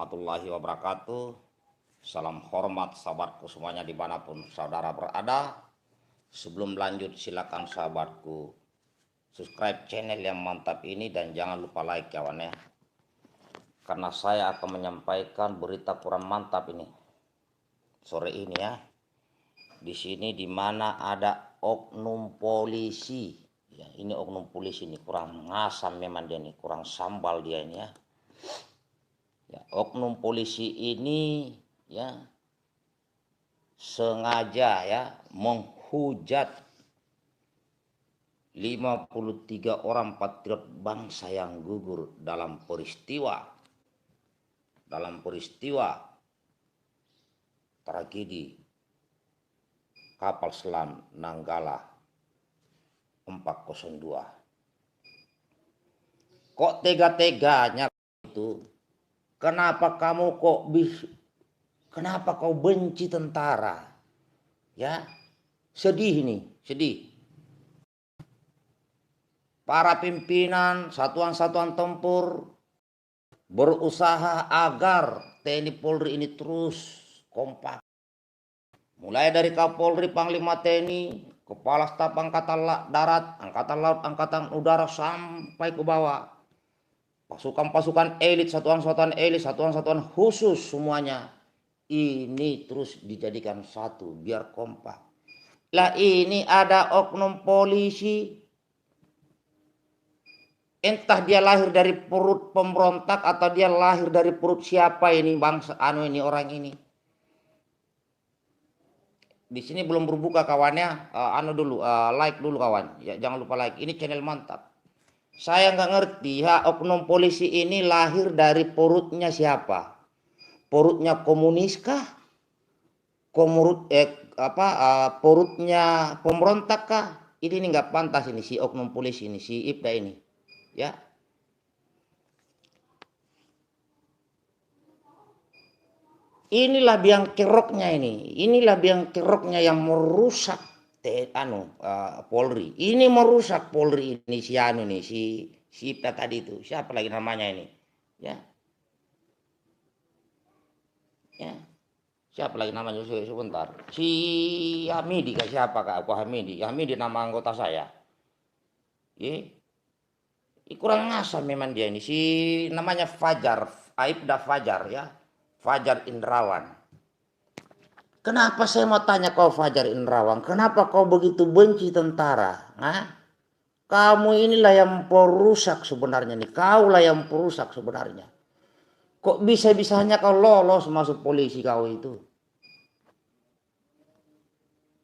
warahmatullahi wabarakatuh. Salam hormat sahabatku semuanya dimanapun saudara berada. Sebelum lanjut silakan sahabatku subscribe channel yang mantap ini dan jangan lupa like kawan ya. Karena saya akan menyampaikan berita kurang mantap ini sore ini ya. Di sini di mana ada oknum polisi. Ya, ini oknum polisi ini kurang ngasam memang dia ini, kurang sambal dia ini ya. Ya, oknum polisi ini ya sengaja ya menghujat 53 orang patriot bangsa yang gugur dalam peristiwa tragedi kapal selam Nanggala 402. Kok tega-teganya itu? Kenapa kau benci tentara? Ya, sedih ini, sedih. Para pimpinan satuan-satuan tempur berusaha agar TNI Polri ini terus kompak. Mulai dari Kapolri, Panglima TNI, Kepala Staf Angkatan Darat, Angkatan Laut, Angkatan Udara sampai ke bawah. Pasukan-pasukan elit, satuan-satuan elit, satuan-satuan khusus semuanya ini terus dijadikan satu biar kompak. Lah ini ada oknum polisi, entah dia lahir dari perut pemberontak atau dia lahir dari perut siapa ini bangsa ini orang ini. Di sini belum berbuka kawannya, like dulu kawan. Ya, jangan lupa like. Ini channel mantap. Saya nggak ngerti, oknum polisi ini lahir dari perutnya siapa? Perutnya komunis kah? Perutnya pemberontak kah? Ini nggak pantas ini si oknum polisi ini, si Ibda ini, ya. Inilah biang keroknya ini, yang merusak Polri. Ini merusak Polri ini si Ibda tadi itu. Siapa lagi namanya ini? Ya. Ya. Siapa lagi namanya sebentar? Si Hamidi kah siapa kak? Aku Hamidi. Hamidi nama anggota saya. Kurang ngasam memang dia ini. Si namanya Fajar, Aibda Fajar ya. Fajar Indrawan. Kenapa saya mau tanya kau Fajar Indrawan? Kenapa kau begitu benci tentara? Kamu inilah yang perusak sebenarnya nih. Kaulah yang perusak sebenarnya. Kok bisa-bisanya kau lolos masuk polisi kau itu?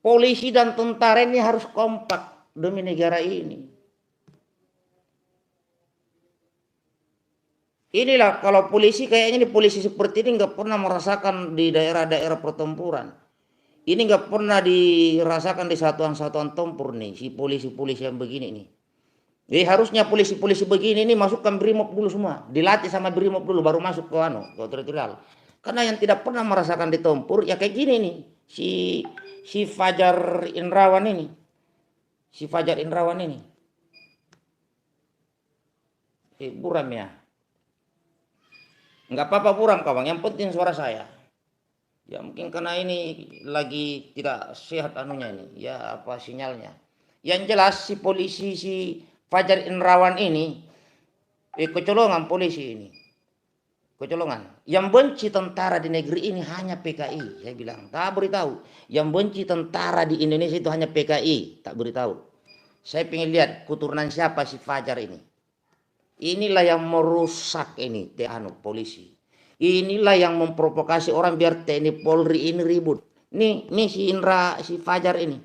Polisi dan tentara ini harus kompak demi negara ini. Inilah kalau polisi kayaknya nih polisi seperti ini nggak pernah merasakan di daerah-daerah pertempuran. Ini nggak pernah dirasakan di satuan-satuan tempur nih si polisi-polisi yang begini nih. Jadi harusnya polisi-polisi begini nih masukkan BRIMOB dulu semua, dilatih sama BRIMOB dulu baru masuk ke ke teritorial. Karena yang tidak pernah merasakan di tempur ya kayak gini nih si Fajar Indrawan ini. Buram ya. Nggak apa-apa buram kawan, yang penting suara saya. Ya mungkin karena ini lagi tidak sehat anunya ini, ya apa sinyalnya. Yang jelas si polisi si Fajar Indrawan ini kecolongan polisi ini. Kecolongan. Yang benci tentara di negeri ini hanya PKI, saya bilang. Tak beritahu. Yang benci tentara di Indonesia itu hanya PKI, tak beritahu. Saya pengen lihat keturunan siapa si Fajar ini. Inilah yang merusak ini polisi. Inilah yang memprovokasi orang biar TNI Polri ini ribut. Nih si Fajar ini.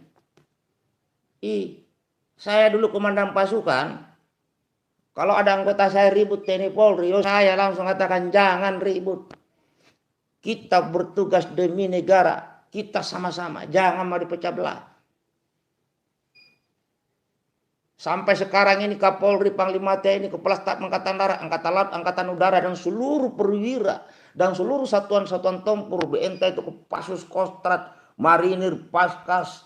Saya dulu komandan pasukan. Kalau ada anggota saya ribut TNI Polri, saya langsung katakan jangan ribut. Kita bertugas demi negara. Kita sama-sama, jangan mau dipecah belah. Sampai sekarang ini Kapolri, Panglima TNI, Kepala Staf Angkatan Darat, Angkatan Laut, Angkatan Udara, dan seluruh perwira, dan seluruh satuan-satuan tempur, entah itu Kopassus, Kostrat, Marinir, Paskas,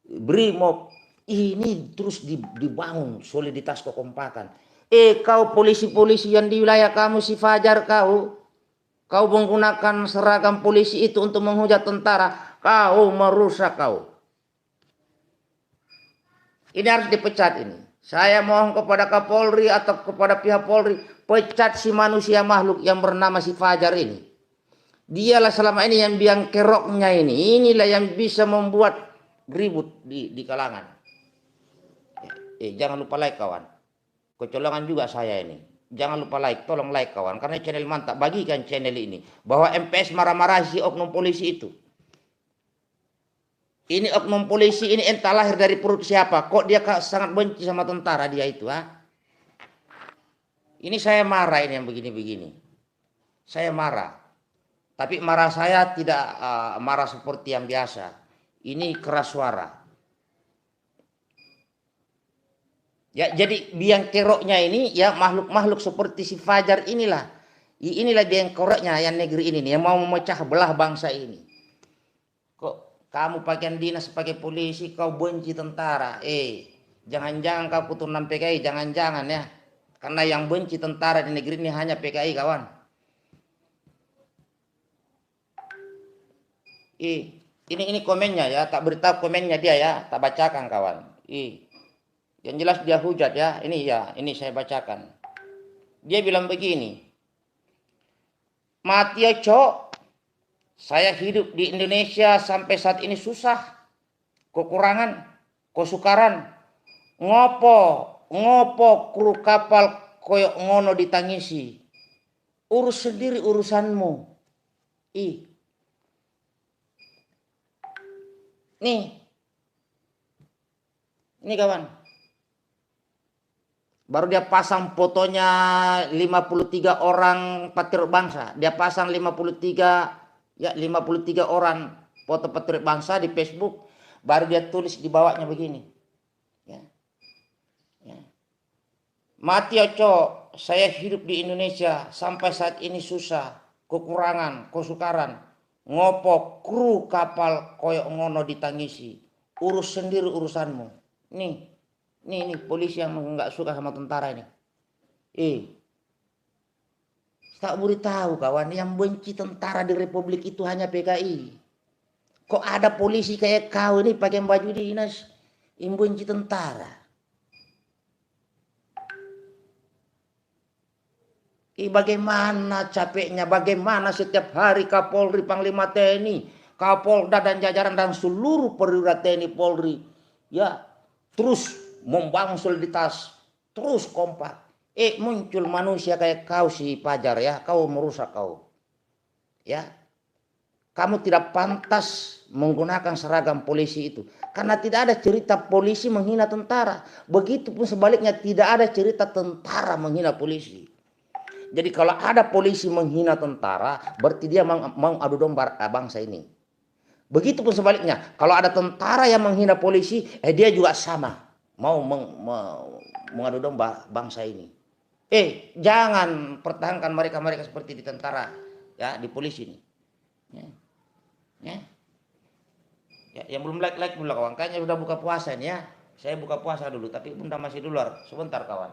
BRIMOB, ini terus dibangun soliditas kekompakan. Kau polisi-polisi yang di wilayah kamu si Fajar kau, Kau menggunakan seragam polisi itu untuk menghujat tentara. Kau merusak kau. Ini harus dipecat ini. Saya mohon kepada Kapolri atau kepada pihak Polri, pecat si manusia makhluk yang bernama si Fajar ini. Dialah selama ini yang biang keroknya ini. Inilah yang bisa membuat ribut di kalangan. Jangan lupa like kawan. Kecolongan juga saya ini. Jangan lupa like, tolong like kawan. Karena channel mantap, bagikan channel ini. Bahwa MPS marah-marah si oknum polisi itu. Ini oknum polisi ini entah lahir dari perut siapa. Kok dia sangat benci sama tentara dia itu. Ini saya marah ini yang begini-begini. Saya marah. Tapi marah saya tidak marah seperti yang biasa. Ini keras suara. Ya, jadi biang keroknya ini ya makhluk-makhluk seperti si Fajar inilah. Inilah biang keroknya yang negeri ini yang mau memecah belah bangsa ini. Kok kamu pakaian dinas sebagai polisi kau benci tentara? Jangan-jangan kau keturunan PKI, jangan-jangan ya. Karena yang benci tentara di negeri ini hanya PKI kawan. Ini komennya ya, tak beritahu komennya dia ya, tak bacakan kawan. Yang jelas dia hujat ya, ini saya bacakan. Dia bilang begini, mati ya cok, saya hidup di Indonesia sampai saat ini susah, kekurangan, kesukaran, ngopo kru kapal koyok ngono ditangisi, urus sendiri urusanmu. Ini kawan. Baru dia pasang fotonya 53 orang patriot bangsa. Dia pasang 53 orang foto patriot bangsa di Facebook. Baru dia tulis di bawahnya begini. Ya. Mati ya cok, saya hidup di Indonesia sampai saat ini susah, kekurangan, kesukaran. Ngopo kru kapal koyok ngono ditangisi. Urus sendiri urusanmu. Nih polisi yang nggak suka sama tentara ini. Tak beritahu kawan, yang benci tentara di Republik itu hanya PKI. Kok ada polisi kayak kau ini pakai baju dinas yang benci tentara? Bagaimana capeknya, bagaimana setiap hari Kapolri, Panglima TNI, Kapolda dan jajaran dan seluruh perwira TNI Polri ya terus membangun soliditas, terus kompak. Muncul manusia kayak kau si Fajar ya, kau merusak kau. Ya. Kamu tidak pantas menggunakan seragam polisi itu. Karena tidak ada cerita polisi menghina tentara. Begitupun sebaliknya tidak ada cerita tentara menghina polisi. Jadi kalau ada polisi menghina tentara, berarti dia mau adu domba bangsa ini. Begitupun sebaliknya, kalau ada tentara yang menghina polisi, dia juga sama. Mau mengadu domba bangsa ini. Jangan pertahankan mereka seperti di tentara, ya, di polisi ini. Ya, yang belum like dulu kawan, kayaknya sudah buka puasa nih ya. Saya buka puasa dulu, tapi bunda masih di luar. Sebentar kawan.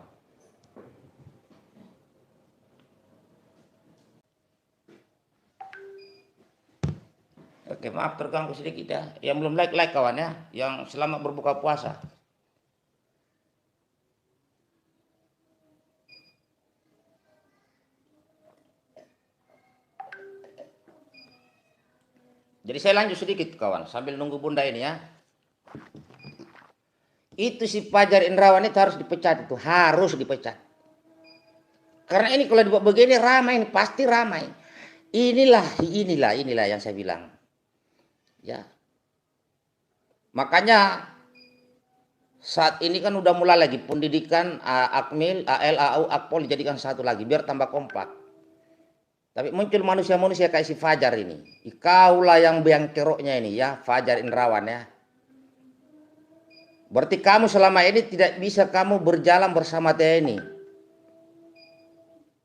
Oke, maaf terganggu sedikit ya. Yang belum like kawan ya, yang selamat berbuka puasa. Jadi saya lanjut sedikit kawan, sambil nunggu bunda ini ya. Itu si Fajar Indrawan itu harus dipecat, itu harus dipecat. Karena ini kalau dibuat begini ramai, ini pasti ramai. Inilah yang saya bilang. Ya. Makanya saat ini kan udah mulai lagi pendidikan Akmil, AL, AU, Akpol dijadikan satu lagi biar tambah kompak. Tapi muncul manusia-manusia kayak si Fajar ini. Kaulah yang biang keroknya ini ya, Fajar Indrawan ya. Berarti kamu selama ini tidak bisa kamu berjalan bersama TNI.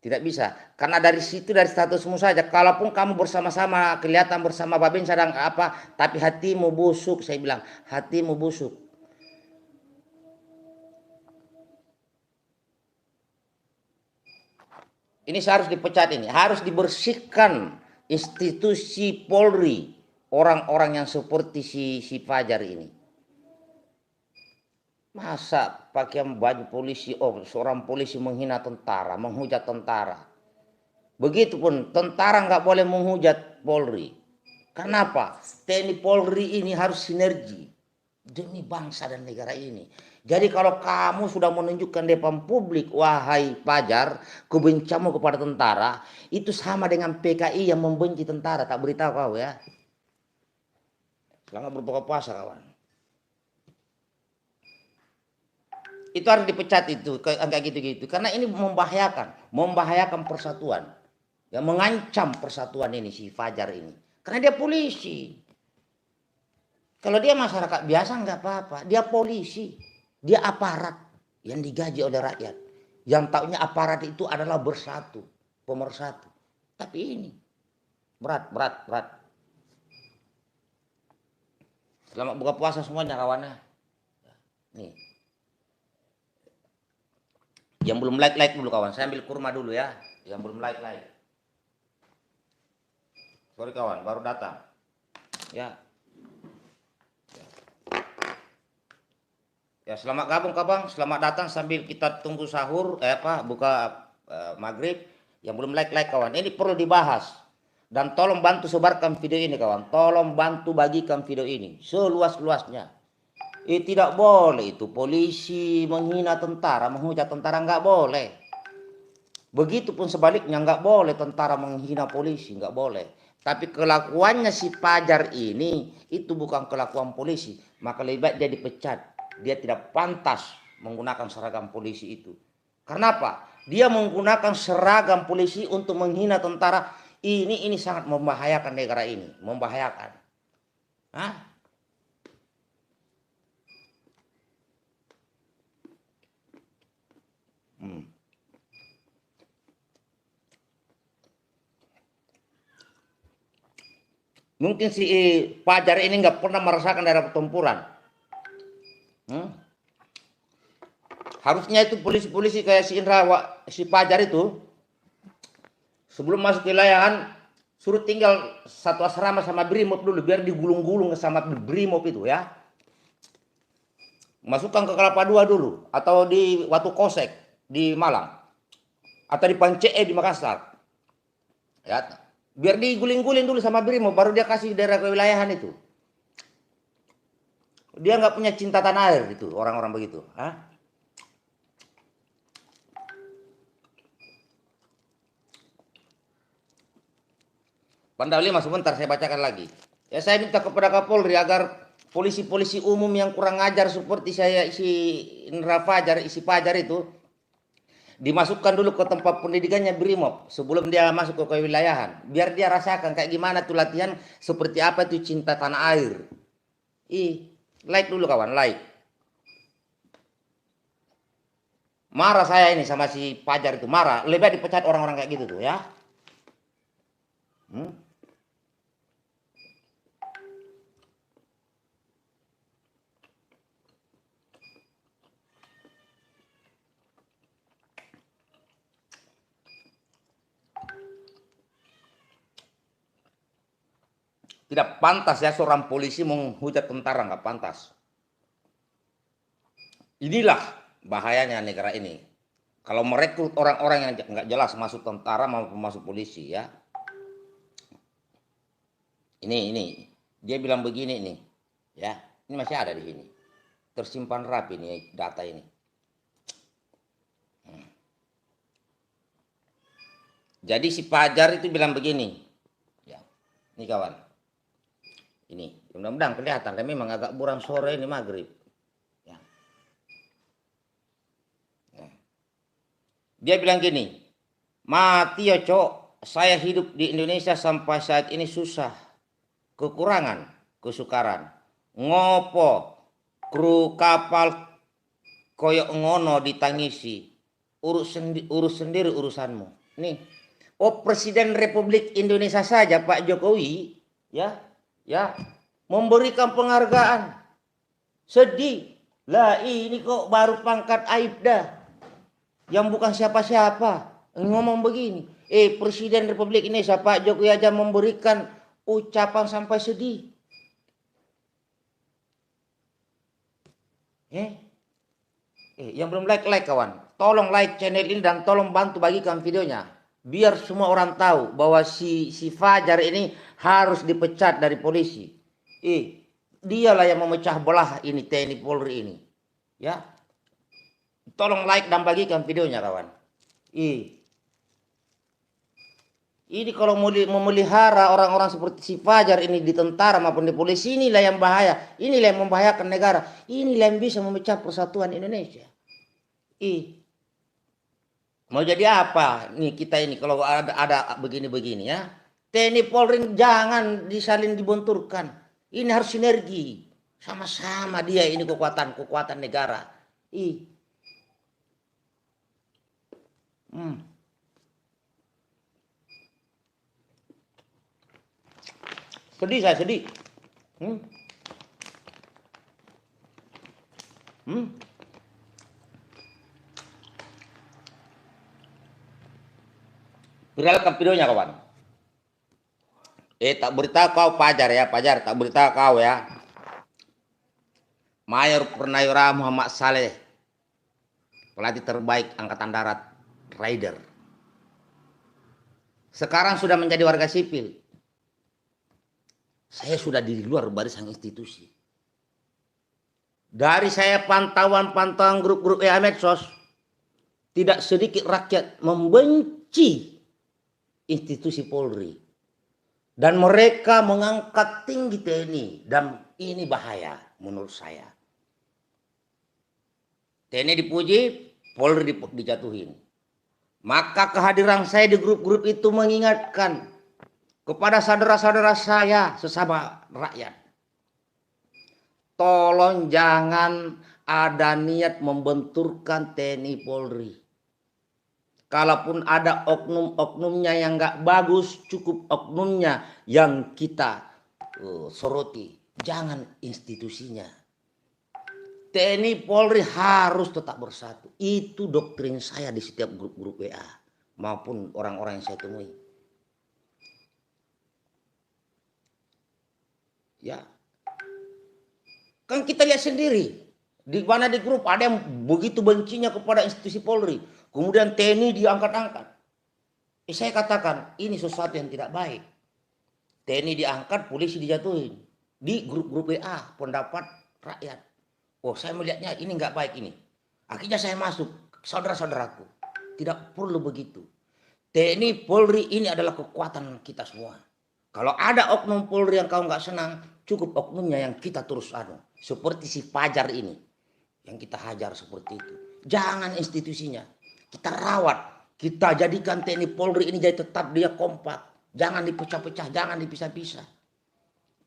Tidak bisa. Karena dari situ, dari statusmu saja. Kalaupun kamu bersama-sama, kelihatan bersama Babin sedang apa. Tapi hatimu busuk, saya bilang. Hatimu busuk. Ini harus dipecat ini, harus dibersihkan institusi Polri, orang-orang yang seperti si Fajar ini. Masa pakai baju polisi, seorang polisi menghina tentara, menghujat tentara. Begitupun tentara nggak boleh menghujat Polri. Kenapa? TNI Polri ini harus sinergi demi bangsa dan negara ini. Jadi kalau kamu sudah menunjukkan di depan publik, wahai Fajar, kebencianmu kepada tentara, itu sama dengan PKI yang membenci tentara. Tak beritahu kau ya. Selamat berbuka puasa kawan. Itu harus dipecat itu, kayak gitu-gitu. Karena ini membahayakan persatuan. Ya, mengancam persatuan ini si Fajar ini. Karena dia polisi. Kalau dia masyarakat biasa nggak apa-apa. Dia polisi. Dia aparat yang digaji oleh rakyat. Yang taunya aparat itu adalah bersatu, pemersatu. Tapi ini berat. Selamat buka puasa semuanya kawannya. Nih. Yang belum like dulu kawan. Saya ambil kurma dulu ya. Yang belum like. Sorry kawan, baru datang. Ya. Ya, selamat gabung kabang, selamat datang sambil kita tunggu sahur, buka maghrib. Yang belum like kawan, ini perlu dibahas. Dan tolong bantu sebarkan video ini kawan, tolong bantu bagikan video ini seluas-luasnya. Tidak boleh itu polisi menghina tentara, menghujat tentara, nggak boleh. Begitupun sebaliknya nggak boleh tentara menghina polisi, nggak boleh. Tapi kelakuannya si Fajar ini itu bukan kelakuan polisi, maka lebih baik dia dipecat. Dia tidak pantas menggunakan seragam polisi itu. Karena apa? Dia menggunakan seragam polisi untuk menghina tentara. Ini sangat membahayakan negara ini, membahayakan. Hah? Mungkin si Fajar ini nggak pernah merasakan daerah pertempuran. Harusnya itu polisi-polisi kayak si Fajar itu sebelum masuk wilayahan suruh tinggal satu asrama sama Brimob dulu biar digulung-gulung sama Brimob itu ya. Masukkan ke Kelapa II dulu atau di Watu Kosek di Malang atau di Pancee di Makassar. Ya, biar diguling-guling dulu sama Brimob baru dia kasih daerah kewilayahan itu. Dia nggak punya cinta tanah air itu orang-orang begitu. Hah? Pandali mas sebentar saya bacakan lagi. Ya saya minta kepada Kapolri agar polisi-polisi umum yang kurang ajar seperti saya si Fajar itu dimasukkan dulu ke tempat pendidikannya Brimob sebelum dia masuk ke kewilayahan. Biar dia rasakan kayak gimana tuh latihan, seperti apa tuh cinta tanah air. Like dulu kawan, like. Marah saya ini sama si Fajar itu, marah. Lebih baik dipecat orang-orang kayak gitu tuh ya. Tidak pantas ya seorang polisi menghujat tentara, nggak pantas. Inilah bahayanya negara ini. Kalau merekrut orang-orang yang nggak jelas masuk tentara maupun masuk polisi ya. Ini dia bilang begini nih, ya. Ini masih ada di sini, tersimpan rapi nih data ini. Jadi si Fajar itu bilang begini, ya. Ini kawan. Ini mudah-mudahan kelihatan, tapi memang agak buram sore ini maghrib. Ya. Dia bilang gini, mati ya cok, saya hidup di Indonesia sampai saat ini susah, kekurangan, kesukaran, ngopo, kru kapal koyok ngono ditangisi, urus sendiri urusanmu. Nih, Presiden Republik Indonesia saja Pak Jokowi, ya memberikan penghargaan. Sedih lah, ini kok baru pangkat Aibda yang bukan siapa-siapa ngomong begini, Presiden Republik Indonesia Pak Jokowi aja memberikan ucapan sampai sedih. Yang belum like kawan, tolong like channel ini dan tolong bantu bagikan videonya, biar semua orang tahu bahwa si Fajar ini harus dipecat dari polisi. Dialah yang memecah belah ini TNI Polri ini, ya. Tolong like dan bagikan videonya kawan. Ini kalau mau memelihara orang-orang seperti si Fajar ini di tentara maupun di polisi, inilah yang bahaya. Inilah yang membahayakan negara. Inilah yang bisa memecah persatuan Indonesia. Mau jadi apa nih kita ini kalau ada begini-begini ya. TNI Polri jangan disaling dibenturkan. Ini harus sinergi. Sama-sama dia ini kekuatan negara. Sedih saya, sedih. Viralkan videonya kawan. Tak beritahu kau Fajar ya, Fajar tak beritahu kau ya. Mayor Purnawirawan Muhammad Saleh, pelatih terbaik Angkatan Darat, Raider. Sekarang sudah menjadi warga sipil. Saya sudah di luar barisan institusi. Dari saya pantauan grup-grup medsos, tidak sedikit rakyat membenci institusi Polri. Dan mereka mengangkat tinggi TNI. Dan ini bahaya menurut saya. TNI dipuji, Polri dijatuhin. Maka kehadiran saya di grup-grup itu mengingatkan kepada saudara-saudara saya sesama rakyat. Tolong jangan ada niat membenturkan TNI Polri. Kalaupun ada oknum-oknumnya yang nggak bagus, cukup oknumnya yang kita soroti. Jangan institusinya. TNI Polri harus tetap bersatu. Itu doktrin saya di setiap grup-grup WA maupun orang-orang yang saya temui. Ya, kan kita lihat sendiri di mana di grup ada yang begitu bencinya kepada institusi Polri, kemudian TNI diangkat-angkat. Saya katakan ini sesuatu yang tidak baik. TNI diangkat, polisi dijatuhin di grup-grup WA pendapat rakyat. Saya melihatnya ini nggak baik ini. Akhirnya saya masuk, saudara-saudaraku, tidak perlu begitu. TNI Polri ini adalah kekuatan kita semua. Kalau ada oknum Polri yang kau nggak senang, cukup oknumnya yang kita terus seperti si Fajar ini yang kita hajar seperti itu. Jangan institusinya, kita rawat, kita jadikan TNI Polri ini jadi tetap dia kompak, jangan dipecah-pecah, jangan dipisah-pisah.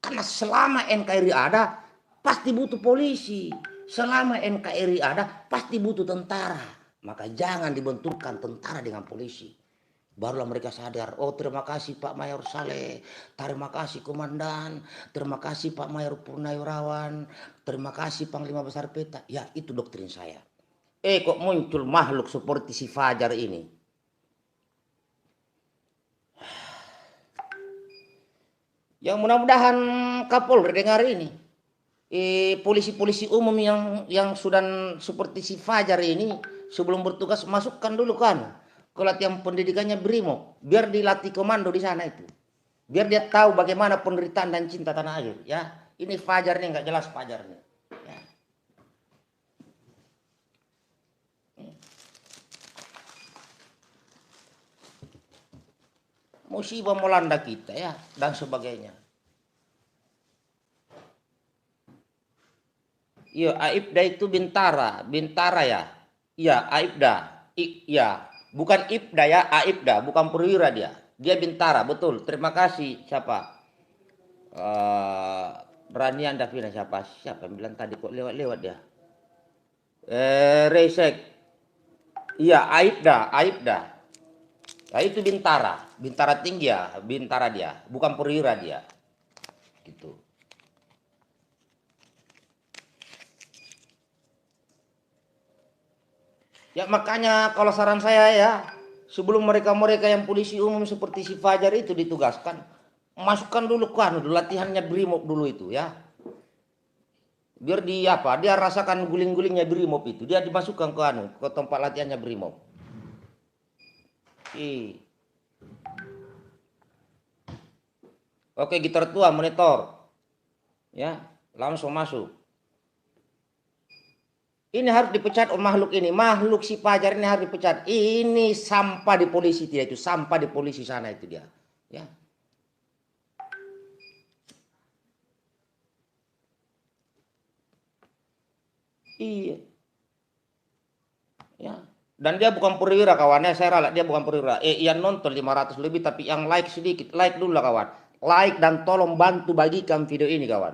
Karena selama NKRI ada, pasti butuh polisi. Selama NKRI ada, pasti butuh tentara. Maka jangan dibenturkan tentara dengan polisi. Barulah mereka sadar, terima kasih Pak Mayor Saleh, terima kasih Komandan, terima kasih Pak Mayor Purnawirawan, terima kasih Panglima Besar Peta. Ya, itu doktrin saya. Kok muncul makhluk seperti si Fajar ini? Yang mudah-mudahan Kapolri dengar ini. Polisi-polisi umum yang sudah seperti si Fajar ini sebelum bertugas masukkan dulu kan ke latihan pendidikannya BRIMO, biar dilatih komando di sana itu, biar dia tahu bagaimana penderitaan dan cinta tanah air. Ya, ini Fajar nih nggak jelas Fajar nih. Ya. Musibah melanda kita ya dan sebagainya. Iya, Aibda itu Bintara ya. Iya, Aibda. Iya. Bukan Ibda ya, Aibda, bukan perwira dia. Dia Bintara, betul. Terima kasih. Siapa? Ranian Davina siapa yang bilang tadi kok lewat dia. Resek. Iya, Aibda. Nah, itu Bintara tinggi ya, Bintara dia, bukan perwira dia. Gitu. Ya makanya kalau saran saya ya, sebelum mereka-mereka yang polisi umum seperti si Fajar itu ditugaskan, masukkan dulu ke anu, latihannya Brimob dulu itu ya. Biar dia rasakan guling-gulingnya Brimob itu, dia dimasukkan ke anu, ke tempat latihannya Brimob. Oke, gitar tua monitor. Ya, langsung masuk. Ini harus dipecat makhluk ini. Makhluk si Fajar ini harus dipecat. Ini sampah di polisi dia itu, sampah di polisi sana itu dia. Ya. Iya. Ya. Dan dia bukan perwira kawannya, saya ralat dia bukan perwira. Yang nonton 500 lebih tapi yang like sedikit. Like dulu lah kawan. Like dan tolong bantu bagikan video ini kawan.